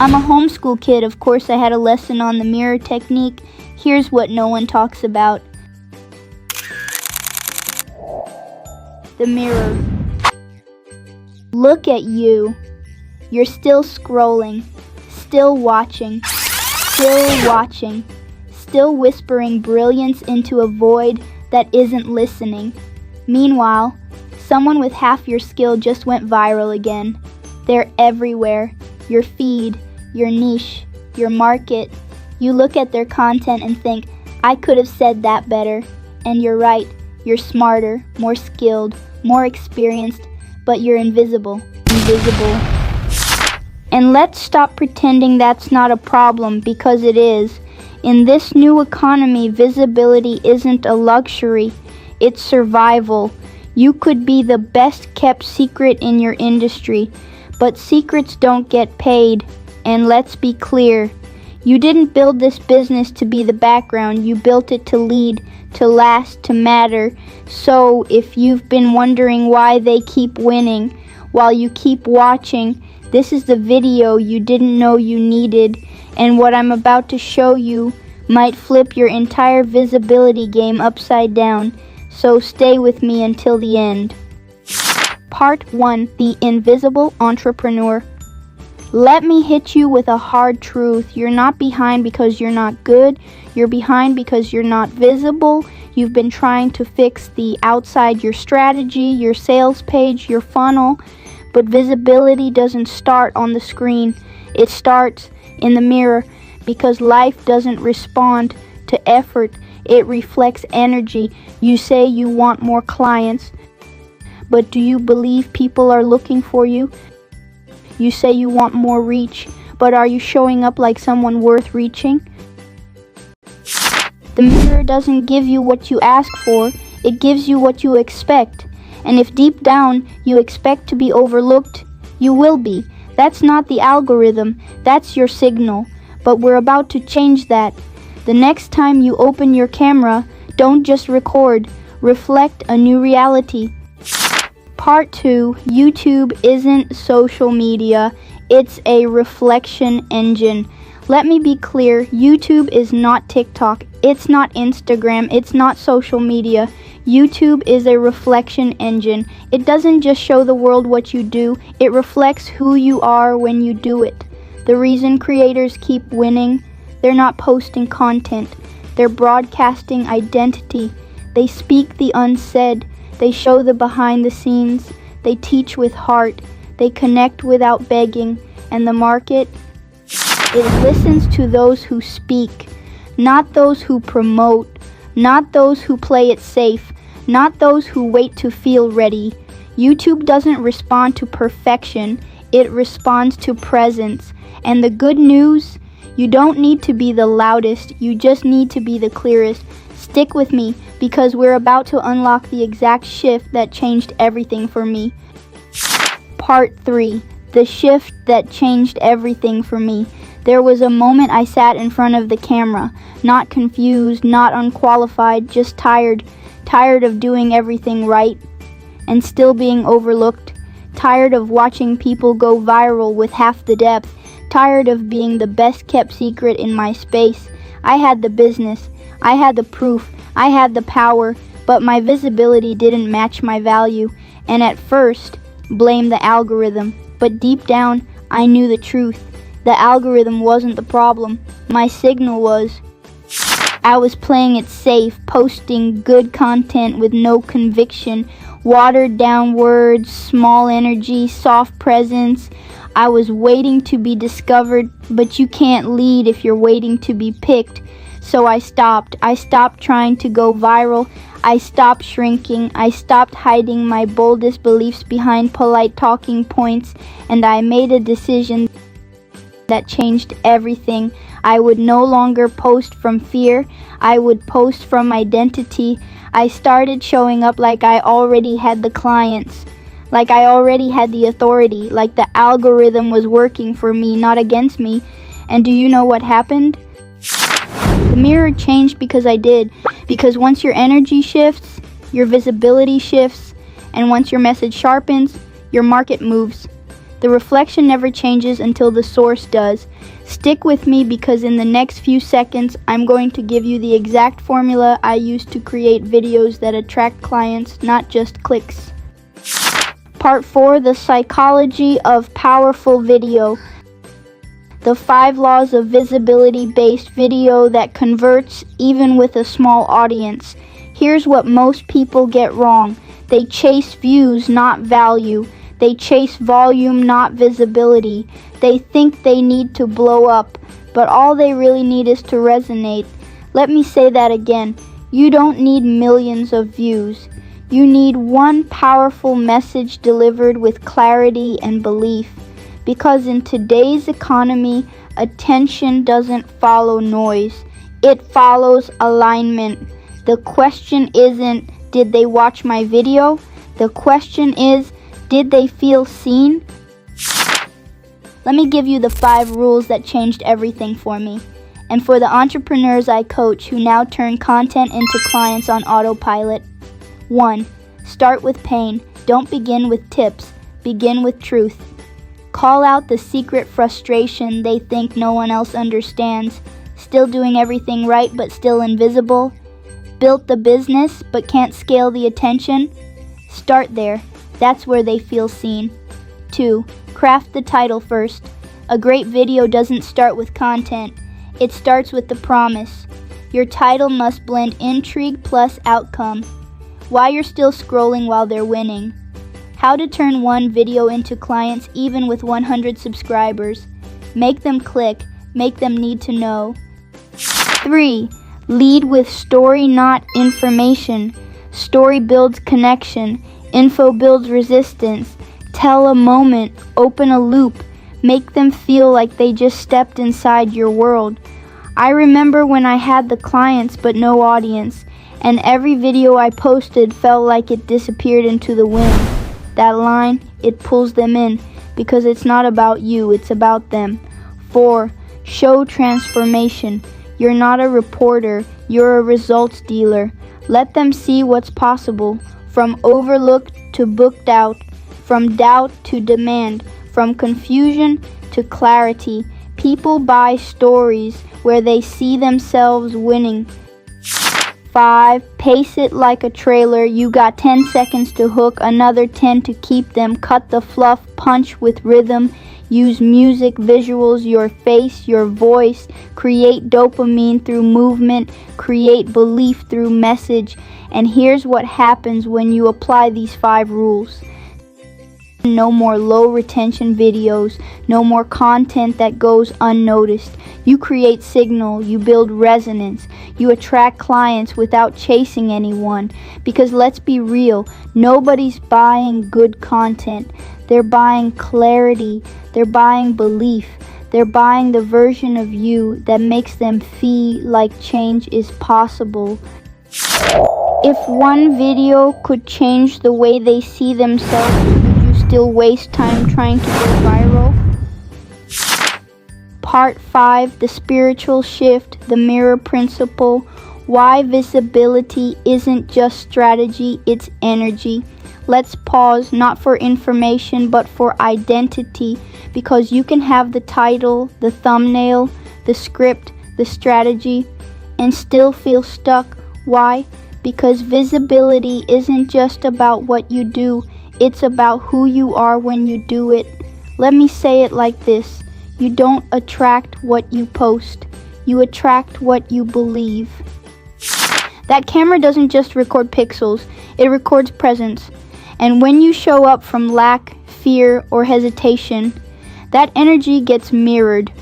I'm a homeschool kid. Of course, I had a lesson on the mirror technique. Here's what no one talks about. The mirror. Look at you. You're still scrolling, still watching, still whispering brilliance into a void that isn't listening. Meanwhile, someone with half your skill just went viral again. They're everywhere. Your feed, your niche, your market. You look at their content and think, I could have said that better. And you're right, you're smarter, more skilled, more experienced, but you're invisible. And let's stop pretending that's not a problem, because it is. In this new economy, visibility isn't a luxury, it's survival. You could be the best kept secret in your industry, but secrets don't get paid. And let's be clear, you didn't build this business to be the background, you built it to lead, to last, to matter. So if you've been wondering why they keep winning, while you keep watching, this is the video you didn't know you needed, and what I'm about to show you might flip your entire visibility game upside down, so stay with me until the end. Part 1. The Invisible Entrepreneur. Let me hit you with a hard truth. You're not behind because you're not good. You're behind because you're not visible. You've been trying to fix the outside, your strategy, your sales page, your funnel. But visibility doesn't start on the screen. It starts in the mirror, because life doesn't respond to effort. It reflects energy. You say you want more clients, but do you believe people are looking for you? You say you want more reach, but are you showing up like someone worth reaching? The mirror doesn't give you what you ask for. It gives you what you expect. And if deep down you expect to be overlooked, you will be. That's not the algorithm, that's your signal. But we're about to change that. The next time you open your camera, don't just record, reflect a new reality. Part 2. YouTube isn't social media, it's a reflection engine. Let me be clear, YouTube is not TikTok, it's not Instagram, it's not social media. YouTube is a reflection engine. It doesn't just show the world what you do, it reflects who you are when you do it. The reason creators keep winning, they're not posting content, they're broadcasting identity. They speak the unsaid, they show the behind the scenes, they teach with heart, they connect without begging, and the market, it listens to those who speak, not those who promote, not those who play it safe, not those who wait to feel ready. YouTube doesn't respond to perfection, it responds to presence. And the good news, you don't need to be the loudest, you just need to be the clearest. Stick with me, because we're about to unlock the exact shift that changed everything for me. Part 3. The shift that changed everything for me. There was a moment I sat in front of the camera, not confused, not unqualified, just tired of doing everything right and still being overlooked, tired of watching people go viral with half the depth, tired of being the best kept secret in my space. I had the business, I had the proof, I had the power, but my visibility didn't match my value, and at first, blamed the algorithm, but deep down, I knew the truth. The algorithm wasn't the problem, my signal was. I was playing it safe, posting good content with no conviction, watered down words, small energy, soft presence. I was waiting to be discovered, but you can't lead if you're waiting to be picked. So I stopped. I stopped trying to go viral. I stopped shrinking. I stopped hiding my boldest beliefs behind polite talking points, and I made a decision that changed everything. I would no longer post from fear. I would post from identity. I started showing up like I already had the clients, like I already had the authority, like the algorithm was working for me, not against me. And do you know what happened? The mirror changed because I did. Because once your energy shifts, your visibility shifts, and once your message sharpens, your market moves. The reflection never changes until the source does. Stick with me because in the next few seconds, I'm going to give you the exact formula I use to create videos that attract clients, not just clicks. Part 4, the psychology of powerful video. The 5 laws of visibility-based video that converts even with a small audience. Here's what most people get wrong. They chase views, not value. They chase volume, not visibility. They think they need to blow up, but all they really need is to resonate. Let me say that again. You don't need millions of views. You need one powerful message delivered with clarity and belief. Because in today's economy, attention doesn't follow noise. It follows alignment. The question isn't, did they watch my video? The question is, did they feel seen? Let me give you the 5 rules that changed everything for me. And for the entrepreneurs I coach who now turn content into clients on autopilot. 1. Start with pain. Don't begin with tips. Begin with truth. Call out the secret frustration they think no one else understands. Still doing everything right but still invisible. Built the business but can't scale the attention. Start there. That's where they feel seen. 2. Craft the title first. A great video doesn't start with content. It starts with the promise. Your title must blend intrigue plus outcome. Why you're still scrolling while they're winning. How to turn one video into clients even with 100 subscribers. Make them click. Make them need to know. 3. Lead with story, not information. Story builds connection. Info builds resistance. Tell a moment. Open a loop. Make them feel like they just stepped inside your world. I remember when I had the clients but no audience, and every video I posted felt like it disappeared into the wind. That line, it pulls them in, because it's not about you, it's about them. 4. Show transformation. You're not a reporter, you're a results dealer. Let them see what's possible. From overlooked to booked out, from doubt to demand, from confusion to clarity. People buy stories where they see themselves winning. 5. Pace it like a trailer. You got 10 seconds to hook, another 10 to keep them. Cut the fluff, punch with rhythm. Use music, visuals, your face, your voice. Create dopamine through movement. Create belief through message. And here's what happens when you apply these 5 rules. No more low retention videos. No more content that goes unnoticed. You create signal. You build resonance. You attract clients without chasing anyone. Because let's be real, nobody's buying good content. They're buying clarity. They're buying belief. They're buying the version of you that makes them feel like change is possible. If one video could change the way they see themselves, would you still waste time trying to go viral? Part 5, the spiritual shift, the mirror principle. Why visibility isn't just strategy, it's energy. Let's pause, not for information, but for identity, because you can have the title, the thumbnail, the script, the strategy, and still feel stuck. Why? Because visibility isn't just about what you do, it's about who you are when you do it. Let me say it like this. You don't attract what you post. You attract what you believe. That camera doesn't just record pixels, it records presence. And when you show up from lack, fear, or hesitation, that energy gets mirrored.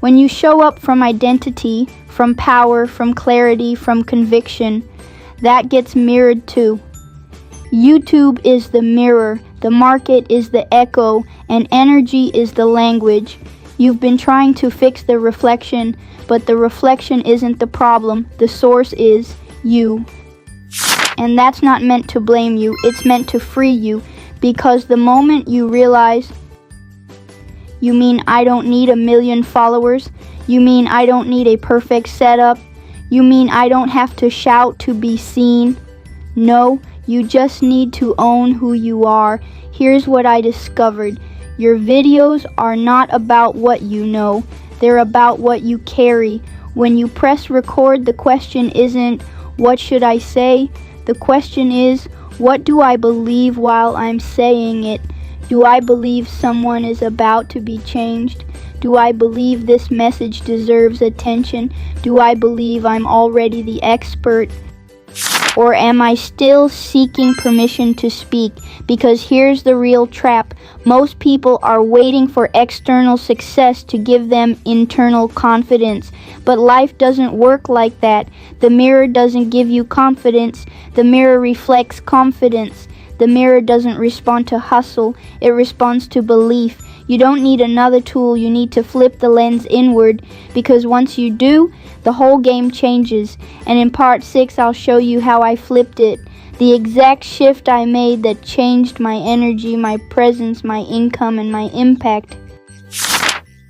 When you show up from identity, from power, from clarity, from conviction, that gets mirrored too. YouTube is the mirror, the market is the echo, and energy is the language. You've been trying to fix the reflection, but the reflection isn't the problem. The source is you. And that's not meant to blame you, it's meant to free you, because the moment you realize, you mean I don't need 1 million followers? You mean I don't need a perfect setup? You mean I don't have to shout to be seen? No, you just need to own who you are. Here's what I discovered. Your videos are not about what you know, they're about what you carry. When you press record, the question isn't, what should I say? The question is, what do I believe while I'm saying it? Do I believe someone is about to be changed? Do I believe this message deserves attention? Do I believe I'm already the expert? Or am I still seeking permission to speak? Because here's the real trap. Most people are waiting for external success to give them internal confidence. But life doesn't work like that. The mirror doesn't give you confidence. The mirror reflects confidence. The mirror doesn't respond to hustle. It responds to belief. You don't need another tool. You need to flip the lens inward, because once you do, the whole game changes. And in part 6, I'll show you how I flipped it. The exact shift I made that changed my energy, my presence, my income, and my impact.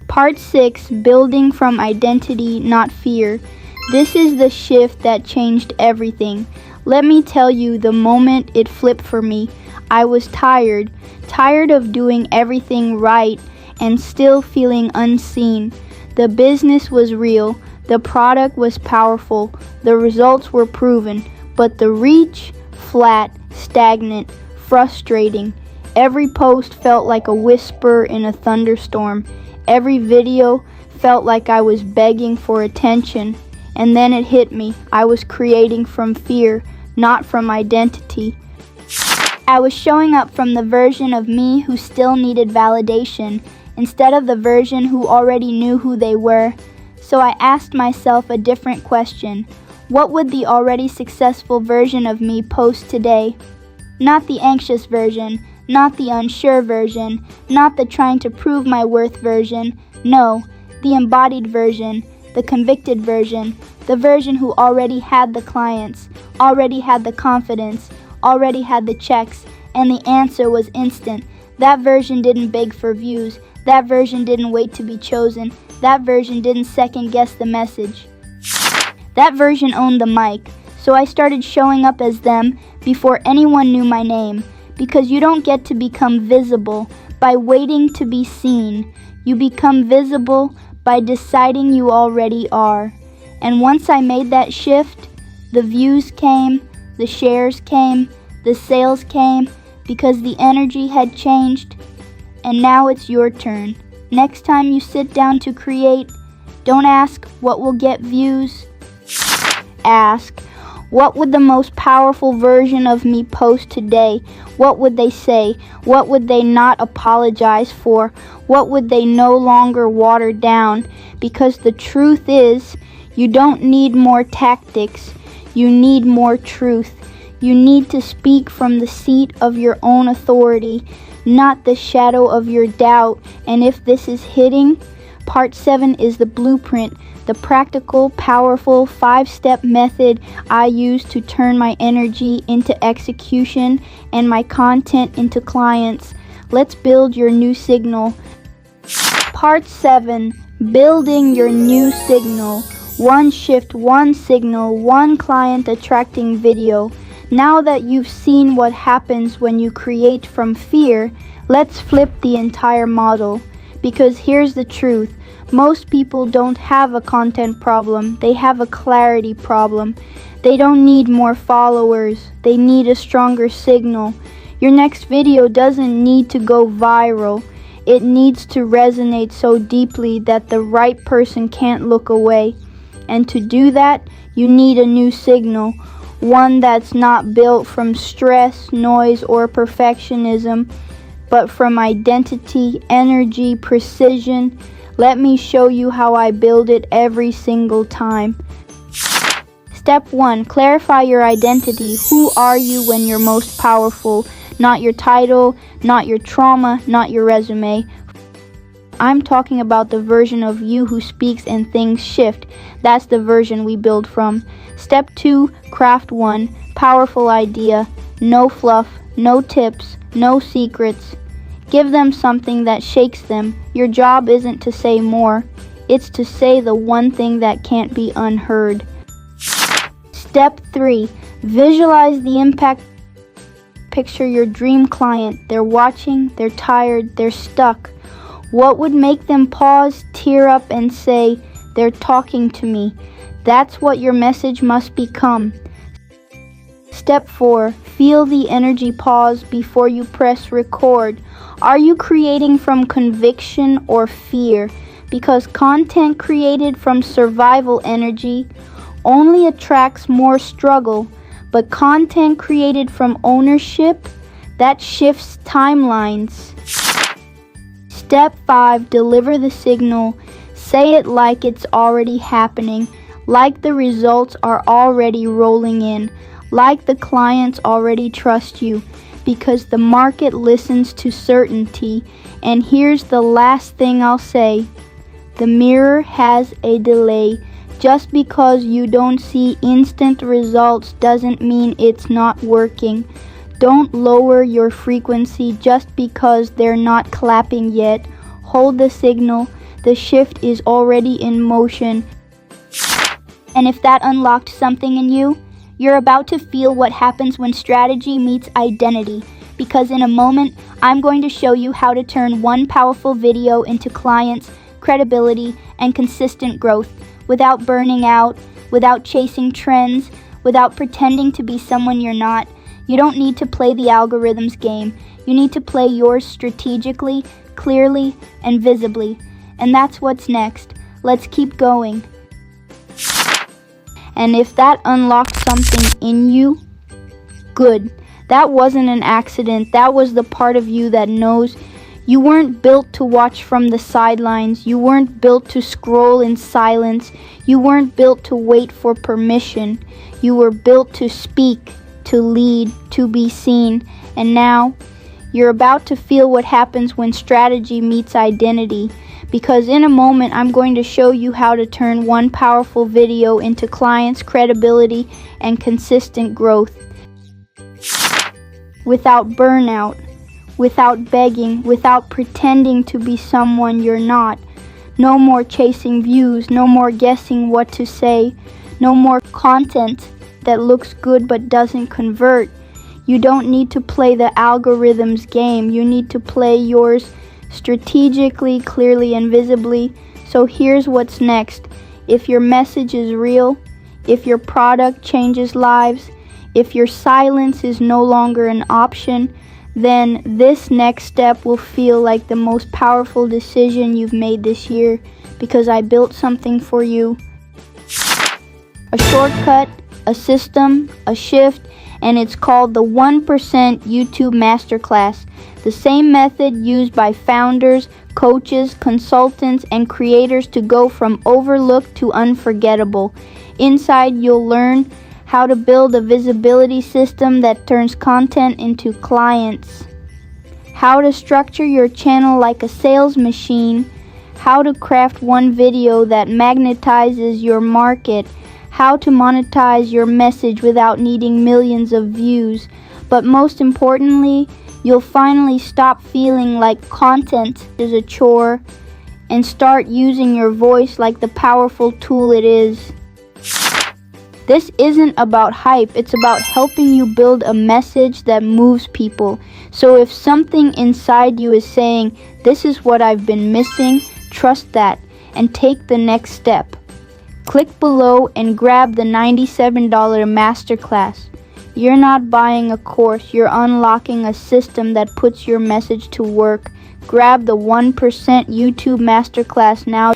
Part 6, building from identity, not fear. This is the shift that changed everything. Let me tell you the moment it flipped for me. I was tired of doing everything right and still feeling unseen. The business was real, the product was powerful, the results were proven, but the reach, flat, stagnant, frustrating. Every post felt like a whisper in a thunderstorm. Every video felt like I was begging for attention. And then it hit me. I was creating from fear, not from identity. I was showing up from the version of me who still needed validation, instead of the version who already knew who they were. So I asked myself a different question. What would the already successful version of me post today? Not the anxious version, not the unsure version, not the trying to prove my worth version. No, the embodied version, the convicted version, the version who already had the clients, already had the confidence, already had the checks, and the answer was instant. That version didn't beg for views. That version didn't wait to be chosen. That version didn't second guess the message. That version owned the mic. So I started showing up as them before anyone knew my name. Because you don't get to become visible by waiting to be seen. You become visible by deciding you already are. And once I made that shift, the views came, the shares came, the sales came, because the energy had changed. And now it's your turn. Next time you sit down to create, don't ask what will get views. Ask, what would the most powerful version of me post today? What would they say? What would they not apologize for? What would they no longer water down? Because the truth is, you don't need more tactics. You need more truth. You need to speak from the seat of your own authority, not the shadow of your doubt. And if this is hitting, part 7 is the blueprint, the practical, powerful 5-step method I use to turn my energy into execution and my content into clients. Let's build your new signal. Part 7, building your new signal. One shift, one signal, one client attracting video. Now that you've seen what happens when you create from fear, let's flip the entire model. Because here's the truth. Most people don't have a content problem. They have a clarity problem. They don't need more followers. They need a stronger signal. Your next video doesn't need to go viral. It needs to resonate so deeply that the right person can't look away. And to do that, you need a new signal. One that's not built from stress, noise, or perfectionism, but from identity, energy, precision. Let me show you how I build it every single time. Step 1, clarify your identity. Who are you when you're most powerful? Not your title, not your trauma, not your resume. I'm talking about the version of you who speaks and things shift. That's the version we build from. Step 2, craft one. Powerful idea. No fluff, no tips, no secrets. Give them something that shakes them. Your job isn't to say more. It's to say the one thing that can't be unheard. Step 3, visualize the impact. picture your dream client. They're watching, they're tired, they're stuck. What would make them pause, tear up, and say, "They're talking to me"? That's what your message must become. Step 4. Feel the energy pause before you press record. Are you creating from conviction or fear? Because content created from survival energy only attracts more struggle, but content created from ownership, that shifts timelines. Step 5. Deliver the signal. Say it like it's already happening, like the results are already rolling in, like the clients already trust you, because the market listens to certainty. And here's the last thing I'll say. The mirror has a delay. Just because you don't see instant results doesn't mean it's not working. Don't lower your frequency just because they're not clapping yet. Hold the signal. The shift is already in motion. And if that unlocked something in you, you're about to feel what happens when strategy meets identity. Because in a moment, I'm going to show you how to turn one powerful video into clients, credibility, and consistent growth without burning out, without chasing trends, without pretending to be someone you're not. You don't need to play the algorithm's game. You need to play yours strategically, clearly, and visibly. And that's what's next. Let's keep going. And if that unlocked something in you, good. That wasn't an accident. That was the part of you that knows. You weren't built to watch from the sidelines. You weren't built to scroll in silence. You weren't built to wait for permission. You were built to speak, to lead, to be seen. And now, you're about to feel what happens when strategy meets identity. Because in a moment, I'm going to show you how to turn one powerful video into clients, credibility, and consistent growth. Without burnout, without begging, without pretending to be someone you're not. No more chasing views, no more guessing what to say, no more content that looks good but doesn't convert. You don't need to play the algorithm's game. You need to play yours strategically, clearly, and visibly. So here's what's next. If your message is real, if your product changes lives, if your silence is no longer an option, then this next step will feel like the most powerful decision you've made this year, because I built something for you. A shortcut, a system, a shift, and it's called the 1% YouTube Masterclass. The same method used by founders, coaches, consultants, and creators to go from overlooked to unforgettable. Inside, you'll learn how to build a visibility system that turns content into clients, how to structure your channel like a sales machine, how to craft one video that magnetizes your market, how to monetize your message without needing millions of views. But most importantly, you'll finally stop feeling like content is a chore and start using your voice like the powerful tool it is. This isn't about hype, it's about helping you build a message that moves people. So if something inside you is saying, "This is what I've been missing," trust that and take the next step. Click below and grab the $97 Masterclass. You're not buying a course, you're unlocking a system that puts your message to work. Grab the 1% YouTube Masterclass now.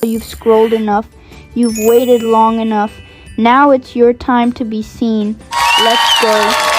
You've scrolled enough, you've waited long enough. Now it's your time to be seen. Let's go.